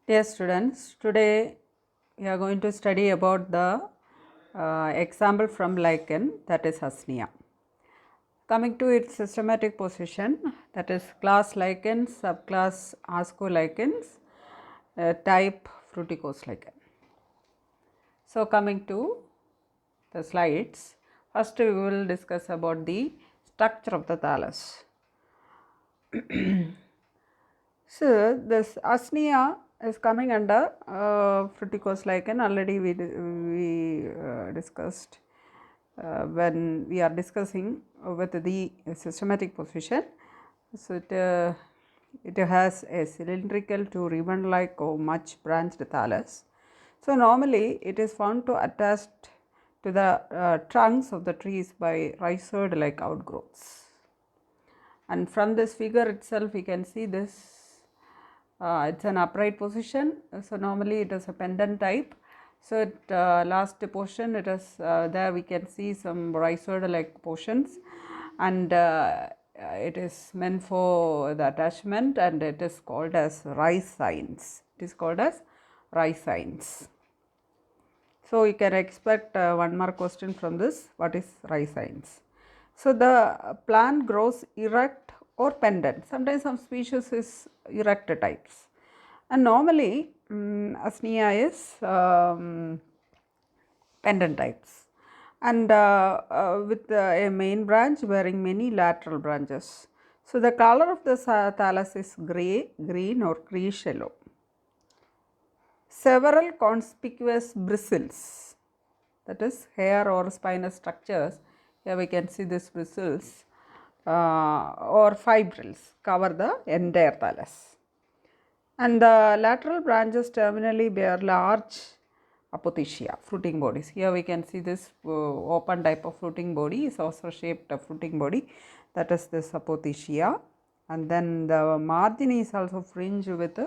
Dear students, today we are going to study about the example from lichen, that is Hasnia. Coming to its systematic position, that is class lichens, subclass ascolichens, type fruticose lichen. So coming to the slides, first we will discuss about the structure of the thallus. So this Asnia is coming under fruticose lichen. Already we discussed when we are discussing with the systematic position. So it has a cylindrical to ribbon like or much branched thallus. So normally it is found to attach to the trunks of the trees by rhizode like outgrowths. And from this figure itself we can see this, it's an upright position. So normally it is a pendant type. So at last portion it is there we can see some rhizode like portions, and it is meant for the attachment, and it is called as rhizines. It is called as rhizines. So you can expect one more question from this, what is rhizines. So the plant grows erect or pendant. Sometimes some species is erect types, and normally Asnia is pendant types, and with a main branch bearing many lateral branches. So the color of the thallus is grey, green or greenish yellow. Several conspicuous bristles, that is hair or spinous structures, here we can see these bristles or fibrils cover the entire thallus, and the lateral branches terminally bear large apothecia, fruiting bodies. Here we can see this open type of fruiting body, is also shaped fruiting body, that is this apothecia, and then the margin is also fringed with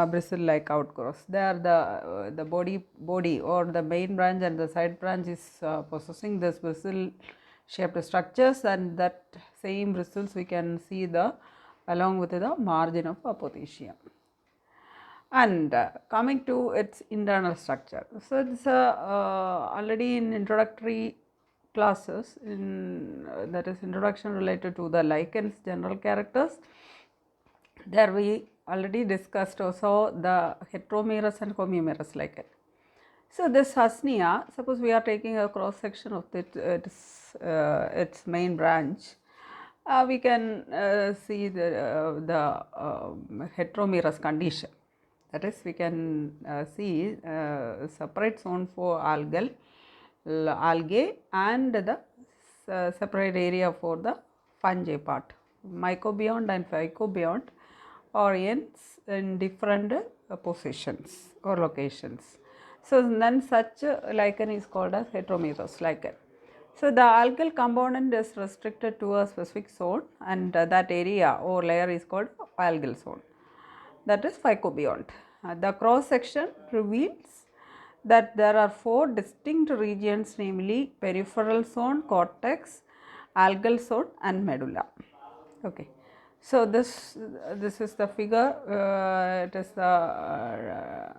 bristle like outgrowths. There the body or the main branch and the side branch is possessing this bristle shaped structures, and that same bristles we can see the along with the margin of apothecia. And coming to its internal structure, so it's already in introductory classes, in that is introduction related to the lichens general characters, there we already discussed also the heteromerous and homomerous lichen. So this Hasnia, suppose we are taking a cross section of its main branch, we can see the heteromerous condition. That is, we can see separate zone for algae and the separate area for the fungi part. Mycobiont and phycobiont are in different positions or locations. So then such lichen is called as heteromerous lichen. So the algal component is restricted to a specific zone, and that area or layer is called algal zone, that is phycobiont. The cross section reveals that there are four distinct regions, namely peripheral zone, cortex, algal zone and medulla. Okay. So this is the figure, it is the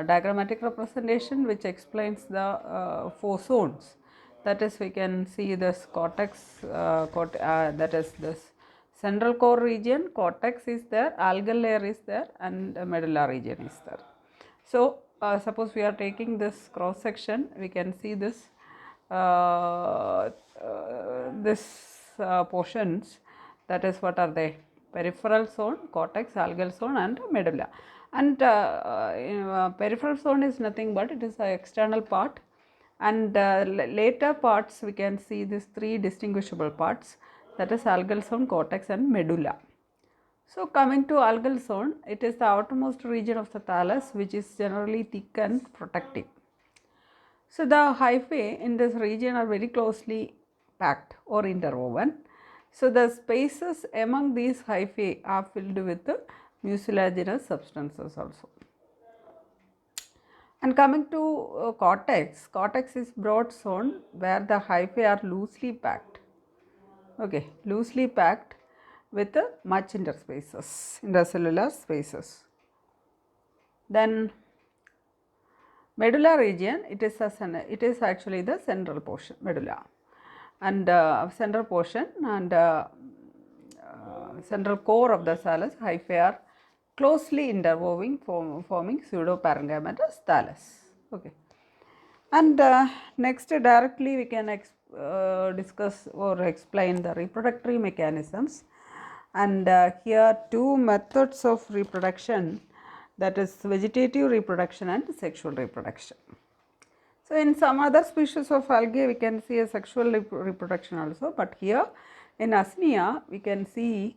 diagrammatic representation which explains the four zones. That is, we can see this cortex, that is this central core region, cortex is there, algal layer is there, and medulla region is there. So suppose we are taking this cross section, we can see this portions, that is what are they, peripheral zone, cortex, algal zone and medulla. And peripheral zone is nothing but it is an external part, and later parts we can see these three distinguishable parts, that is algal zone, cortex and medulla. So coming to algal zone, it is the outermost region of the thallus which is generally thick and protective. So the hyphae in this region are very closely packed or interwoven. So the spaces among these hyphae are filled with mucilaginous substances also. And coming to cortex, cortex is broad zone where the hyphae are loosely packed. Okay, loosely packed with much intercellular spaces. Then medulla region, it is actually the central portion, medulla, and central portion and central core of the thallus hyphae are closely interwoven, forming pseudoparenchymatous thallus. Okay. And next directly we can discuss or explain the reproductory mechanisms, and here two methods of reproduction, that is vegetative reproduction and sexual reproduction. So in some other species of algae we can see a sexual reproduction also, but here in Asnia we can see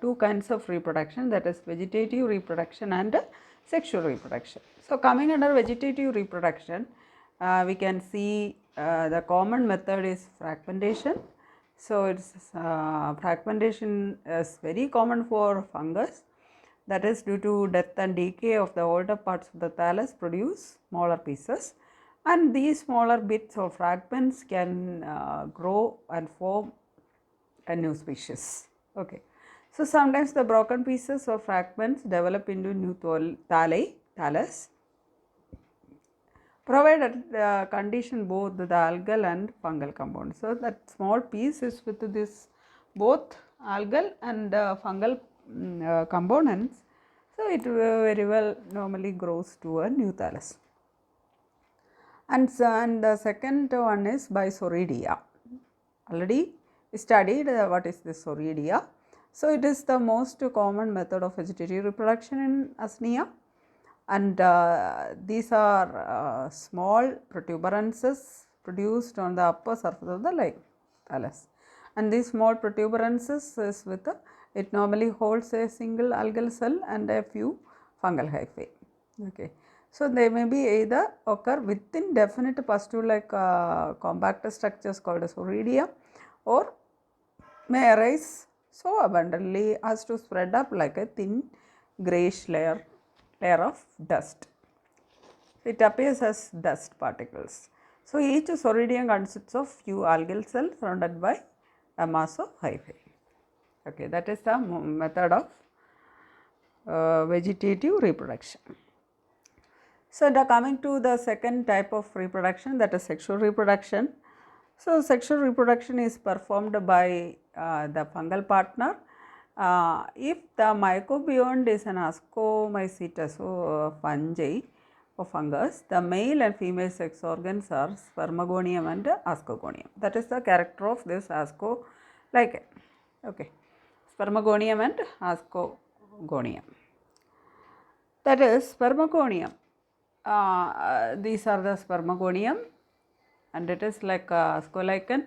two kinds of reproduction, that is vegetative reproduction and sexual reproduction. So coming under vegetative reproduction, we can see the common method is fragmentation. So it's fragmentation is very common for fungus, that is due to death and decay of the older parts of the thallus produce smaller pieces, and these smaller bits or fragments can grow and form a new species. Okay. So sometimes the broken pieces or fragments develop into new thallus, provided condition both the algal and fungal compounds. So that small piece is with this both algal and fungal components, so it very well normally grows to a new thallus. And the second one is by Sorridia. Already we studied what is this Sorridia. So it is the most common method of vegetative reproduction in Asnia, and these are small protuberances produced on the upper surface of the thallus, and these small protuberances is with it normally holds a single algal cell and a few fungal hyphae. Okay. So they may be either occur within definite pustule like compact structures called as Sorridia, or may arise so abundantly as to spread up like a thin greyish layer of dust. It appears as dust particles. So each Sorridium consists of few algal cells surrounded by a mass of hyphae. Okay, that is the method of vegetative reproduction. So coming to the second type of reproduction, that is sexual reproduction. So sexual reproduction is performed by the fungal partner. If the mycobiont is an ascomycetes or fungi or fungus, the male and female sex organs are spermagonium and ascogonium. That is the character of this ascolichen. Okay, spermagonium and ascogonium. That is spermagonium. These are the spermagonium, and it is like ascolichen,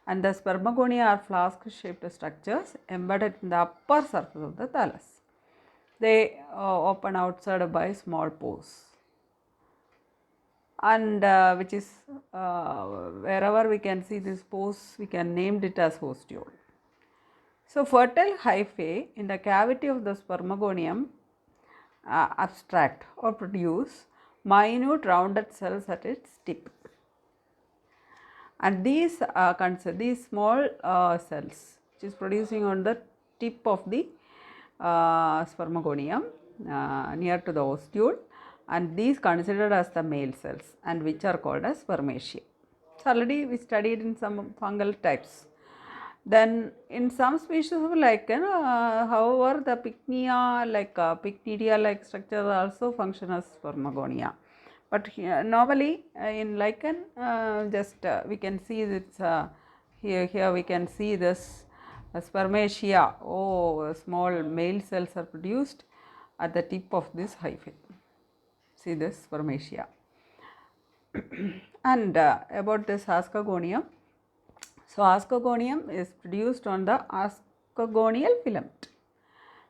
and the spermagonia are flask shaped structures embedded in the upper surface of the thallus. They open outside by small pores, and which is wherever we can see these pores, we can name it as ostiole. So fertile hyphae in the cavity of the spermagonium abstract or produce minute rounded cells at its tip, and these small cells which is producing on the tip of the spermagonium near to the ostiole, and these considered as the male cells, and which are called as spermatia. So already we studied in some fungal types. Then in some species of lichen, however the pycnia pycnidia structures also function as spermagonia. But normally in lichen we can see this here we can see this spermatia. Small male cells are produced at the tip of this hyphae. See this spermatia. And about this ascogonium. So ascogonium is produced on the ascogonial filament.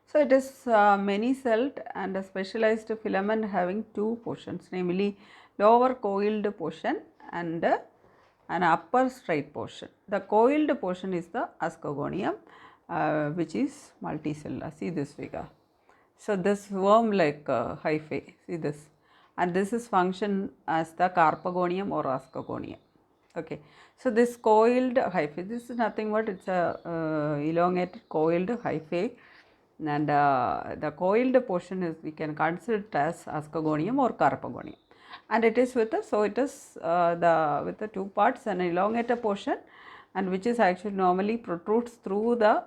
So it is many-celled and a specialized filament having two portions, namely lower coiled portion and an upper straight portion. The coiled portion is the ascogonium, which is multicellular. See this figure. So this worm-like hyphae, see this, and this is function as the carpagonium or ascogonium. Okay. So this coiled hyphae, this is nothing but it's a elongated coiled hyphae and the coiled portion is, we can consider it as ascogonium or carpogonium, and it is with the, so it is with the two parts, an elongated portion, and which is actually normally protrudes through the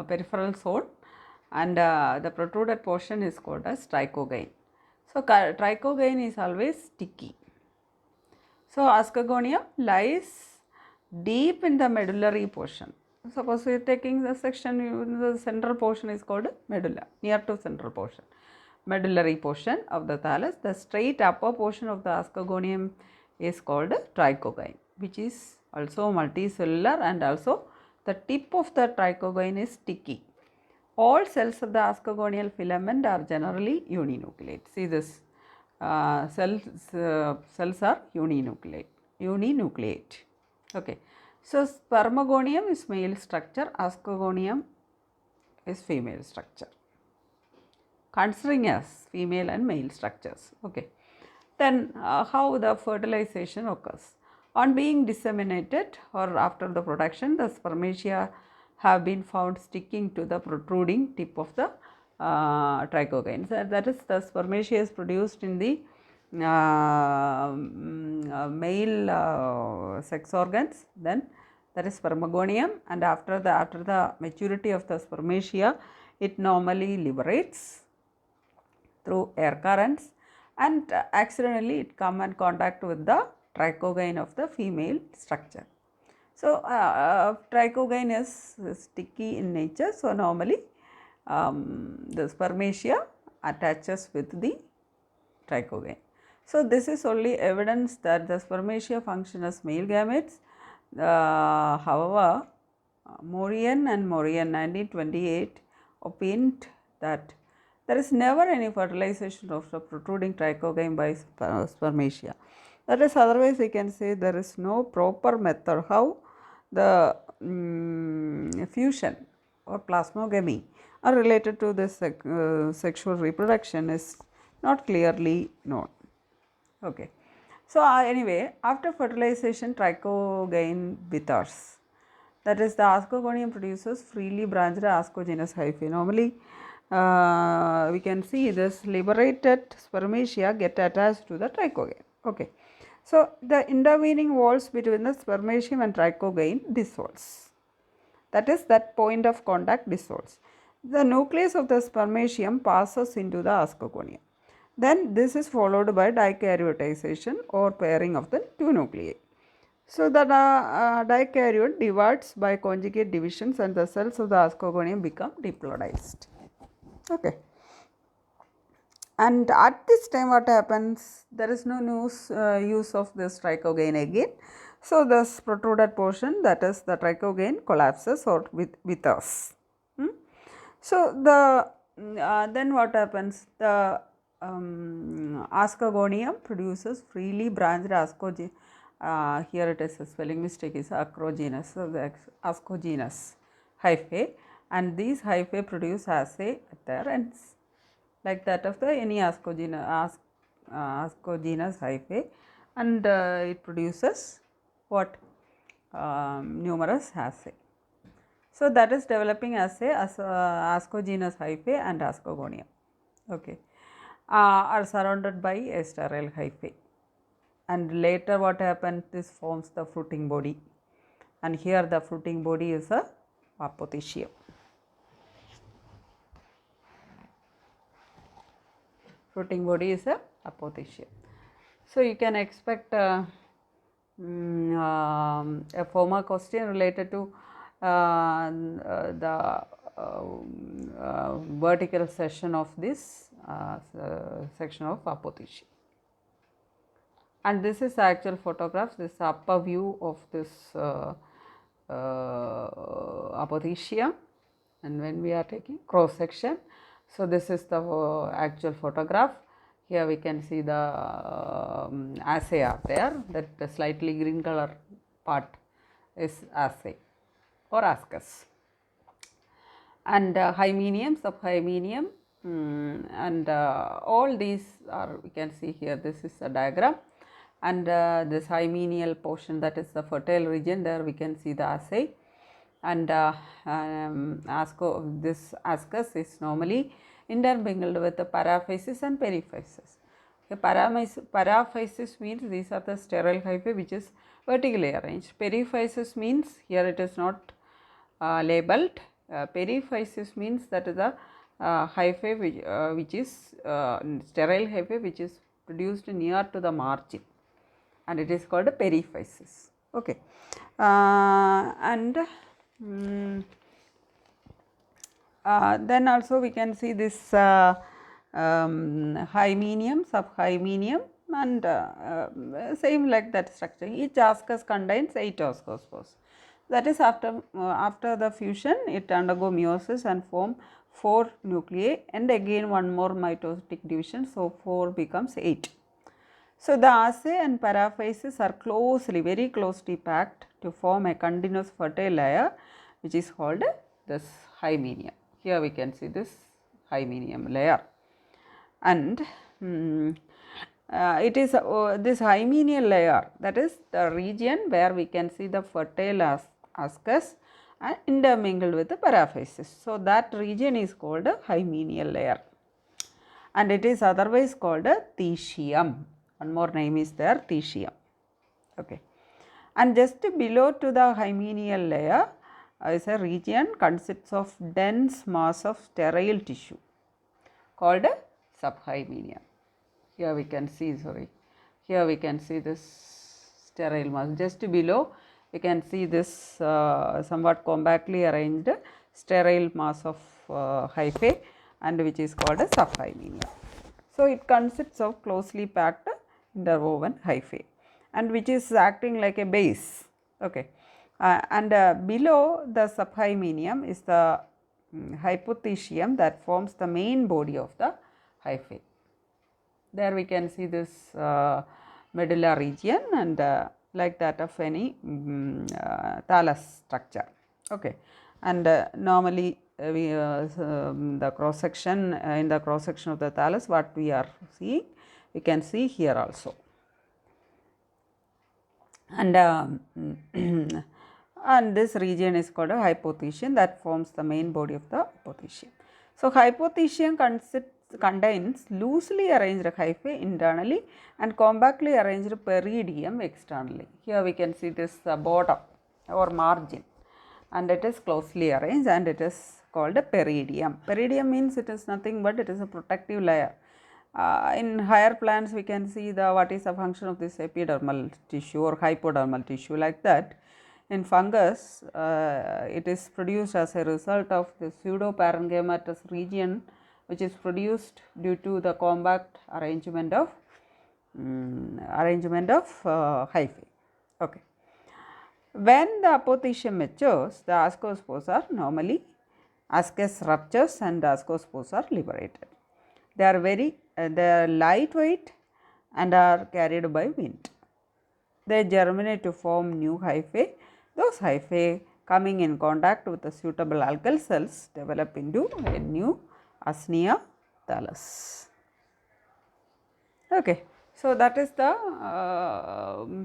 peripheral zone, and the protruded portion is called as trichogyne. So trichogyne is always sticky. So ascogonium lies deep in the medullary portion. Suppose we are taking the section, the central portion is called medulla, near to central portion, medullary portion of the thallus. The straight upper portion of the ascogonium is called trichogyne, which is also multicellular, and also the tip of the trichogyne is sticky. All cells of the ascogonial filament are generally uninucleate. See this, cells are uninucleate. Okay. So spermagonium is male structure, ascogonium is female structure, considering as female and male structures. Okay. Then how the fertilization occurs? On being disseminated or after the production, the spermatia have been found sticking to the protruding tip of the trichogyne. So that is, the spermatia is produced in the male sex organs, then that is spermagonium, and after the maturity of the spermatia, it normally liberates through air currents, and accidentally it come in contact with the trichogyne of the female structure. So trichogyne is sticky in nature, so normally the spermatia attaches with the trichogyne. So this is only evidence that the spermatia function as male gametes. However, Morian and Morian 1928 opined that there is never any fertilization of the protruding trichogyne by spermatia. That is, otherwise we can say there is no proper method how the fusion or plasmogamy are related to this sexual reproduction is not clearly known. Okay. So anyway, after fertilization, trichogyne withers. That is, the ascogonium produces freely branched ascogenous hyphae. Normally, we can see this liberated spermatia get attached to the trichogyne. Okay. So the intervening walls between the spermatium and trichogyne dissolves. That is, that point of contact dissolves. The nucleus of the spermatium passes into the ascogonium. Then this is followed by dikaryoticization or pairing of the two nuclei. So the dikaryote divides by conjugate divisions, and the cells of the ascogonium become diploidized. Okay. And at this time what happens? There is no use of this trichogyne again. So this protruded portion, that is the trichogyne, collapses or withers. So the then what happens? The ascogonium produces freely branched ascogenous. Here it is a spelling mistake, is acrogenous. So the ascogenous hyphae, and these hyphae produce assay at their ends, like that of the any ascogenous hyphae, and it produces what? Numerous assay. So that is developing assay as ascogenous hyphae and ascogonium. Okay. Are surrounded by a sterile hyphae, and later what happens? This forms the fruiting body, and here the fruiting body is a apothecium. Fruiting body is a apothecium. So you can expect a former question related to the vertical section of this section of apothecium. And this is actual photograph, this upper view of this apothecium, and when we are taking cross section. So this is the actual photograph. Here we can see the assay are there, that the slightly green color part is assay or ascus, and hymenium, subhymenium, and all these are, we can see here, this is a diagram, and this hymenial portion, that is the fertile region, there we can see the assay, and this ascus is normally intermingled with the paraphysis and periphysis. Okay, paraphysis means these are the sterile hyphae which is vertically arranged. Periphysis means here it is not labeled. Periphysis means that is the hyphae which is sterile hyphae which is produced near to the margin, and it is called periphysis. Okay, and then also we can see this hymenium, subhymenium, and same like that structure. Each ascus contains 8 ascospores. That is after the fusion it undergo meiosis and form 4 nuclei, and again one more mitotic division, so 4 becomes 8. So, the assae and paraphysis are very closely packed to form a continuous fertile layer which is called this hymenium. Here we can see this hymenium layer, and it is this hymenial layer, that is the region where we can see the fertile ascus and intermingled with the paraphysis. So, that region is called a hymenial layer, and it is otherwise called a thecaeum. One more name is there, thecaeum. Okay. And just below to the hymenial layer is a region consists of dense mass of sterile tissue called a subhymenium. Here we can see, here we can see this sterile mass. Just below we can see this somewhat compactly arranged sterile mass of hyphae, and which is called a subhymenium. So, it consists of closely packed interwoven hyphae, and which is acting like a base. Okay. And below the subhymenium is the hypothecium that forms the main body of the hyphae. There we can see this medulla region, and like that of any thallus structure. Okay. And normally the cross section, in the cross section of the thallus, what we are seeing, we can see here also. And and this region is called a hypothecium that forms the main body of the hypothecium. So, hypothecium contains loosely arranged hyphae internally and compactly arranged peridium externally. Here we can see this bottom or margin, and it is closely arranged, and it is called a peridium. Peridium means it is nothing but it is a protective layer. In higher plants we can see what is the function of this epidermal tissue or hypodermal tissue, like that. In fungus it is produced as a result of the pseudoparenchymatous region which is produced due to the compact arrangement of hyphae. Okay. When the apothecium matures, the ascospores are normally, ascus ruptures and the ascospores are liberated. They are lightweight and are carried by wind. They germinate to form new hyphae. Those hyphae coming in contact with the suitable algal cells develop into a new Asnia thallus. Okay. So, that is the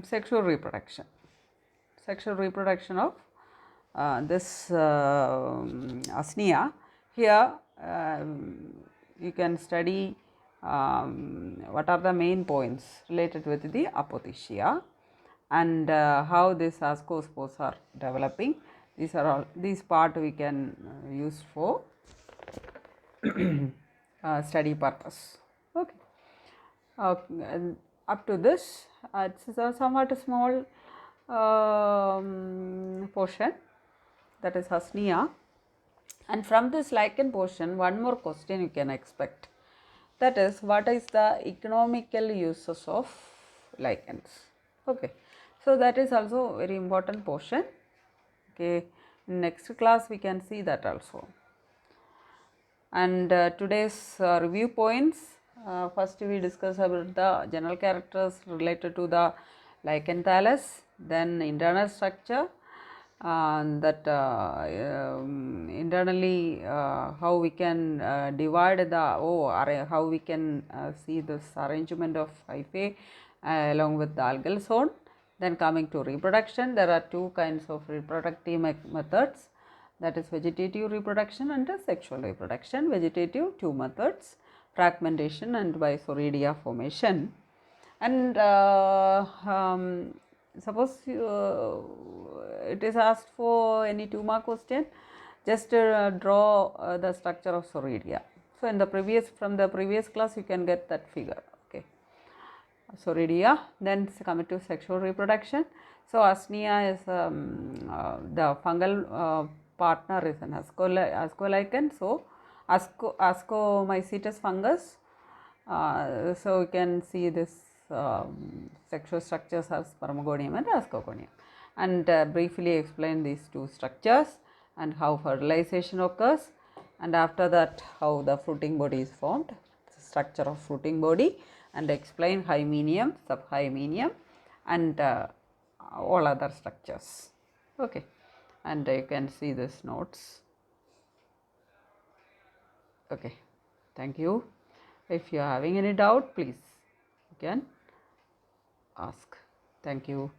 sexual reproduction. Sexual reproduction of this Asnia. Here you can study what are the main points related with the apothecia, and how these ascospores are developing. These are all, these part we can use for study purpose. Okay. And up to this, it is a somewhat small portion, that is Asnia, and from this lichen portion one more question you can expect, that is, what is the economical uses of lichens. Okay. So, that is also very important portion. Okay. In next class we can see that also. And today's review points, first we discuss about the general characters related to the lichen thallus, then internal structure, that internally how we can divide the how we can see this arrangement of hyphae along with the algal zone. Then coming to reproduction, there are two kinds of reproductive methods. that is vegetative reproduction and sexual reproduction. Vegetative, 2 methods, fragmentation and biosporidia formation. And suppose it is asked for any 2-mark question, just draw the structure of Soridia. So in the from the previous class you can get that figure. Okay. Soridia. Then coming to sexual reproduction. So Asnia is the fungal partner is an ascolichen. So Ascomycetes fungus. So we can see this sexual structures as spermogonium and ascogonium, and briefly explain these 2 structures and how fertilization occurs, and after that how the fruiting body is formed, the structure of fruiting body, and explain hymenium, subhymenium and all other structures. Okay, and you can see this notes. Okay, thank you. If you are having any doubt, please you can ask. Thank you.